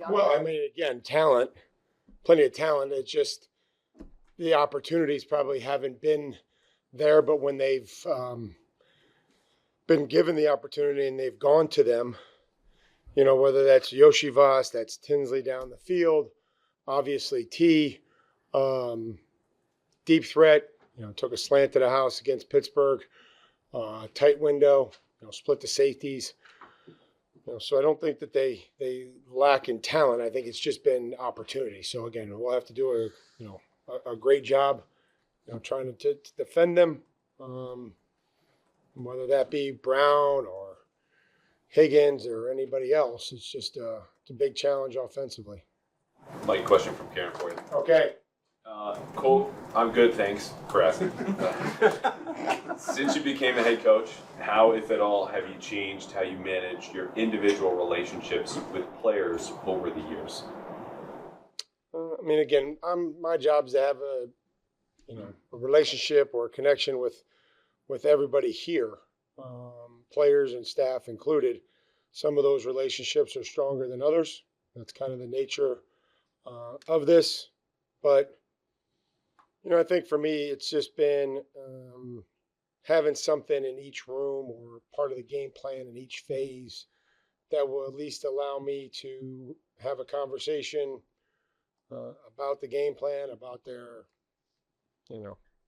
offense? Well, I mean, again, talent, plenty of talent. It's just the opportunities probably haven't been there, but when they've been given the opportunity and they've gone to them, whether that's Yoshivas, that's Tinsley down the field, obviously T, deep threat, took a slant to the house against Pittsburgh, tight window, split the safeties. So I don't think that they lack in talent. I think it's just been opportunity. So again, we'll have to do a great job, trying to defend them, whether that be Brown or Higgins or anybody else. It's just it's a big challenge offensively. Mike, question from Karen for you. Okay. Cole, I'm good, thanks for asking. Since you became a head coach, how, if at all, have you changed how you manage your individual relationships with players over the years? I mean, again, my job is to have a relationship or a connection with everybody here, players and staff included. Some of those relationships are stronger than others. That's kind of the nature of this. But, I think for me, it's just been having something in each room or part of the game plan in each phase that will at least allow me to have a conversation about the game plan, about their,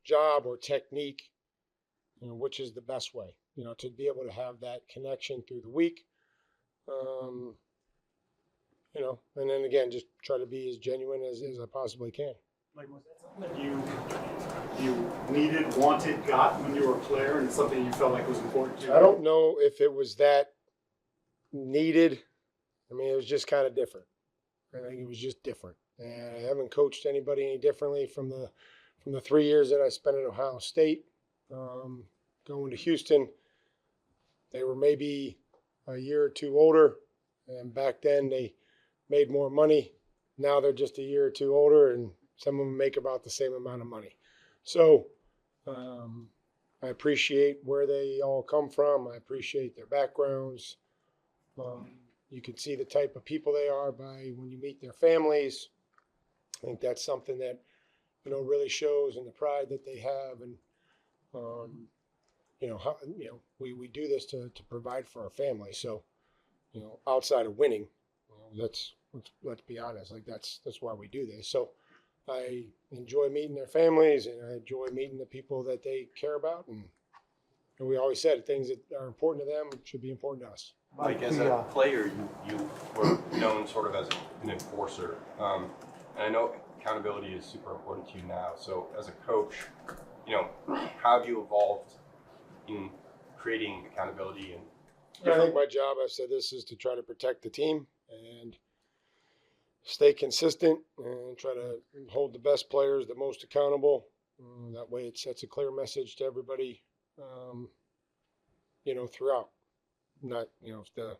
job or technique, which is the best way, to be able to have that connection through the week. And then again, just try to be as genuine as I possibly can. Like, was that something that you needed, wanted, got when you were a player, and it's something you felt like was important to you? I don't know if it was that needed. I mean, it was just kind of different. I think it was just different. And I haven't coached anybody any differently from the 3 years that I spent at Ohio State. Going to Houston, they were maybe a year or two older, and back then they made more money. Now they're just a year or two older, and some of them make about the same amount of money. So I appreciate where they all come from. I appreciate their backgrounds. You can see the type of people they are by when you meet their families. I think that's something that, really shows in the pride that they have. And, we do this to provide for our family. So, outside of winning, let's be honest, like that's why we do this. So I enjoy meeting their families, and I enjoy meeting the people that they care about. And we always said things that are important to them should be important to us. Mike, as a player, you were known sort of as an enforcer. And I know accountability is super important to you now. So as a coach, how have you evolved in creating accountability? I think my job, I've said this, is to try to protect the team and stay consistent and try to hold the best players the most accountable. That way it sets a clear message to everybody, throughout. Not, if the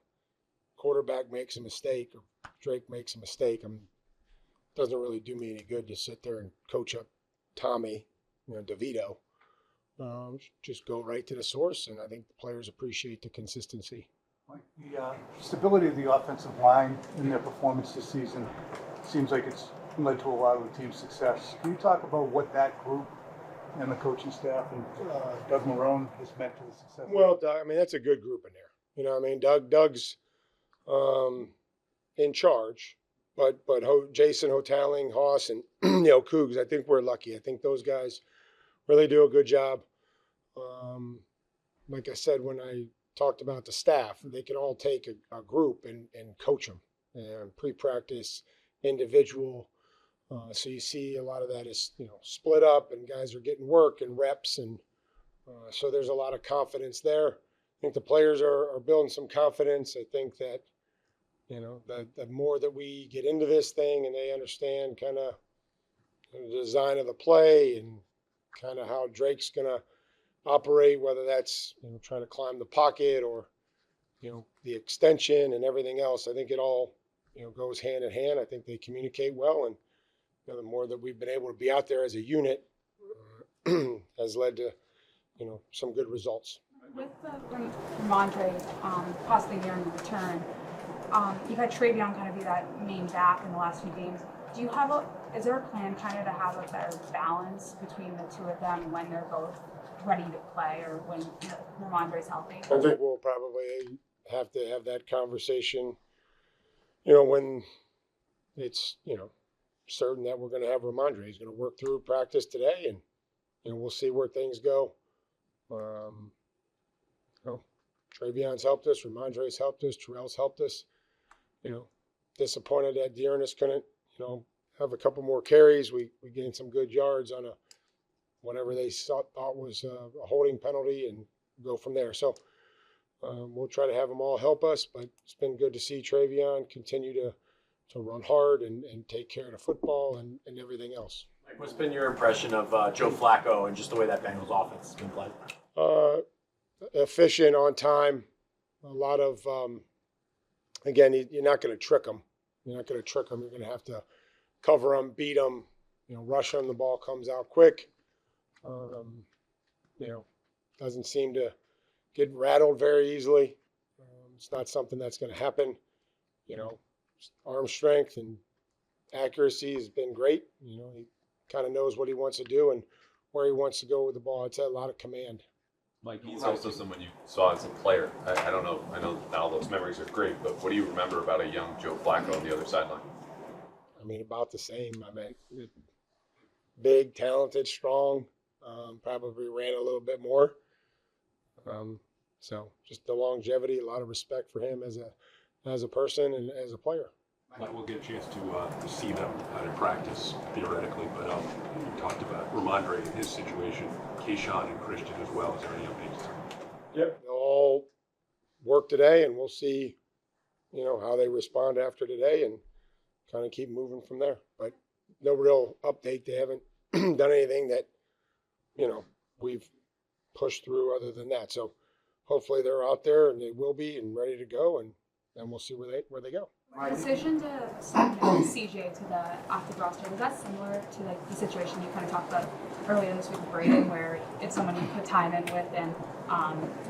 quarterback makes a mistake or Drake makes a mistake, doesn't really do me any good to sit there and coach up Tommy, DeVito. Just go right to the source, and I think the players appreciate the consistency. The stability of the offensive line in their performance this season seems like it's led to a lot of the team's success. Can you talk about what that group and the coaching staff and Doug Marrone has meant to the success? Well, Doug, that's a good group in there. Doug's in charge, but Jason Hotaling, Haas, and Cougs, I think we're lucky. I think those guys really do a good job. Like I said, when I talked about the staff, they can all take a group and coach them, and pre-practice, individual. So you see a lot of that is split up, and guys are getting work and reps, and so there's a lot of confidence there. I think the players are building some confidence. I think that the more that we get into this thing and they understand kind of the design of the play and kind of how Drake's going to operate, whether that's trying to climb the pocket or the extension and everything else. I think it all goes hand in hand. I think they communicate well, and the more that we've been able to be out there as a unit has led to some good results. With Ramondre possibly nearing the return, you've had Travion kind of be that main back in the last few games. Is there a plan kind of to have a better balance between the two of them when they're both ready to play or when Ramondre's healthy? I think we'll probably have to have that conversation, when it's, certain that we're going to have Ramondre. He's going to work through practice today, and, we'll see where things go. Travion's helped us. Ramondre's helped us. Terrell's helped us. Disappointed that Dearness couldn't, have a couple more carries. We gained some good yards on whatever they thought was a holding penalty and go from there. So we'll try to have them all help us, but it's been good to see Travion continue to run hard and take care of the football and everything else. Mike, what's been your impression of Joe Flacco and just the way that Bengals offense has been played? Efficient, on time, a lot of, again, you're not going to trick them. You're not going to trick them. You're going to have to cover them, beat them, rush them. The ball comes out quick. Doesn't seem to get rattled very easily. It's not something that's going to happen. Arm strength and accuracy has been great. He kind of knows what he wants to do and where he wants to go with the ball. It's a lot of command. Mike, he's also someone you saw as a player. I don't know. I know now those memories are great, but what do you remember about a young Joe Flacco on the other sideline? About the same. Big, talented, strong. Probably ran a little bit more. So just the longevity, a lot of respect for him as a person and as a player. We'll get a chance to see them out in practice, theoretically, but you talked about Ramondre and his situation, Keyshawn and Christian as well. Is there any updates? Yep. They'll all work today, and we'll see, how they respond after today and kind of keep moving from there. But no real update. They haven't done anything that, we've pushed through other than that. So hopefully they're out there, and they will be and ready to go, and then we'll see where they go. The decision to send CJ to the active roster, was that similar to the situation you kind of talked about earlier this week with Braden, where it's someone you put time in with and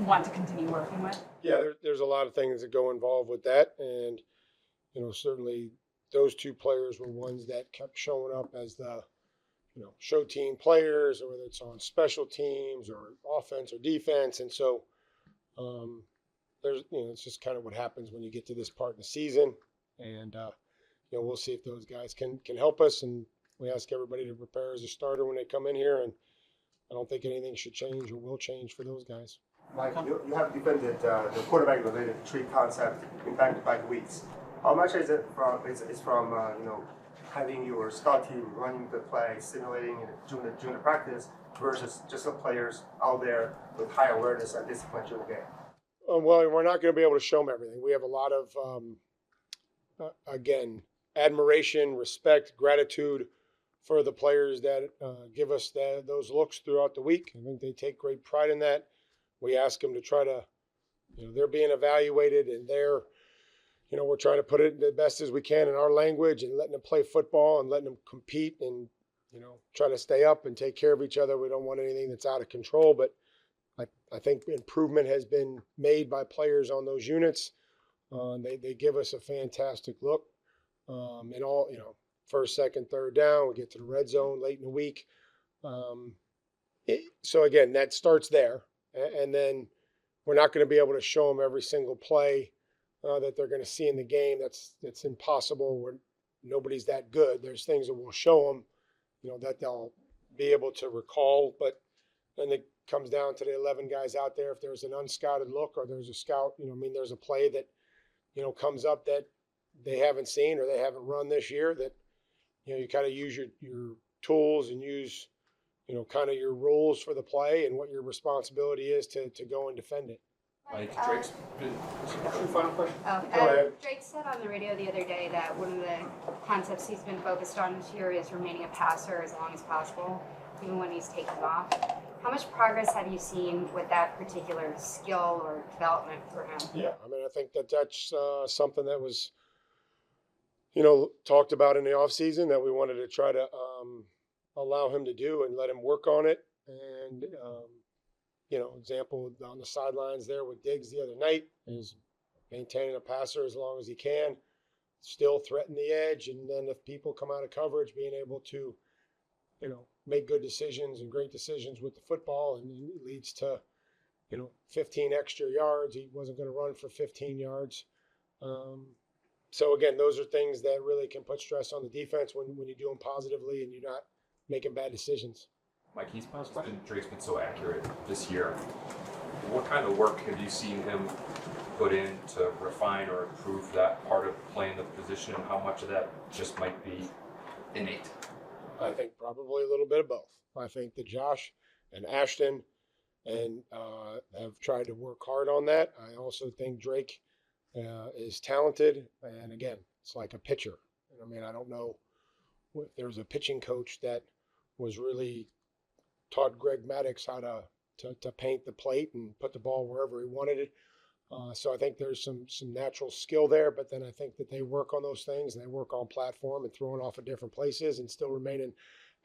want to continue working with? Yeah, there's a lot of things that go involved with that, and certainly those two players were ones that kept showing up as the show team players, or whether it's on special teams or offense or defense, and so there's it's just kind of what happens when you get to this part in the season. And, we'll see if those guys can help us. And we ask everybody to prepare as a starter when they come in here. And I don't think anything should change or will change for those guys. Mike, you have defended the quarterback-related tree concept in back-to-back weeks. How much is it from? It's from having your scout team running the play, simulating it during the practice, versus just the players out there with high awareness and discipline during the game. Well, we're not going to be able to show them everything. We have a lot of again, admiration, respect, gratitude for the players that give us those looks throughout the week. I think they take great pride in that. We ask them to try to, they're being evaluated, and we're trying to put it the best as we can in our language and letting them play football and letting them compete and, try to stay up and take care of each other. We don't want anything that's out of control, but I think improvement has been made by players on those units. They give us a fantastic look in all, first, second, third down. We get to the red zone late in the week. So again, that starts there. And then we're not going to be able to show them every single play that they're going to see in the game. That's impossible. Nobody's that good. There's things that we'll show them, that they'll be able to recall. But then it comes down to the 11 guys out there. If there's an unscouted look or there's a scout, there's a play that, comes up that they haven't seen or they haven't run this year, that, you kind of use your tools and use, kind of your rules for the play and what your responsibility is to go and defend it. Drake's final question. Drake said on the radio the other day that one of the concepts he's been focused on this year is remaining a passer as long as possible, even when he's taking off. How much progress have you seen with that particular skill or development for him? Yeah, I think that's something that was, talked about in the offseason that we wanted to try to allow him to do and let him work on it. And, example on the sidelines there with Diggs the other night is, maintaining a passer as long as he can, still threaten the edge, and then if people come out of coverage, being able to, make good decisions and great decisions with the football, and it leads to, 15 extra yards. He wasn't going to run for 15 yards. So again, those are things that really can put stress on the defense when you do them positively and you're not making bad decisions. Mike, Drake's been so accurate this year. What kind of work have you seen him put in to refine or improve that part of playing the position, and how much of that just might be innate? I think probably a little bit of both. I think that Josh and Ashton have tried to work hard on that. I also think Drake is talented, and again, it's like a pitcher. I mean, I don't know if there was a pitching coach that was really taught Greg Maddox how to paint the plate and put the ball wherever he wanted it. So I think there's some natural skill there, but then I think that they work on those things, and they work on platform and throwing off at different places and still remaining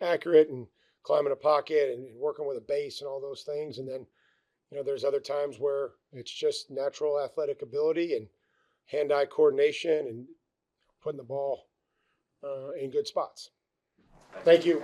accurate and climbing a pocket and working with a base and all those things. And then, there's other times where it's just natural athletic ability and hand-eye coordination and putting the ball in good spots. Thank you.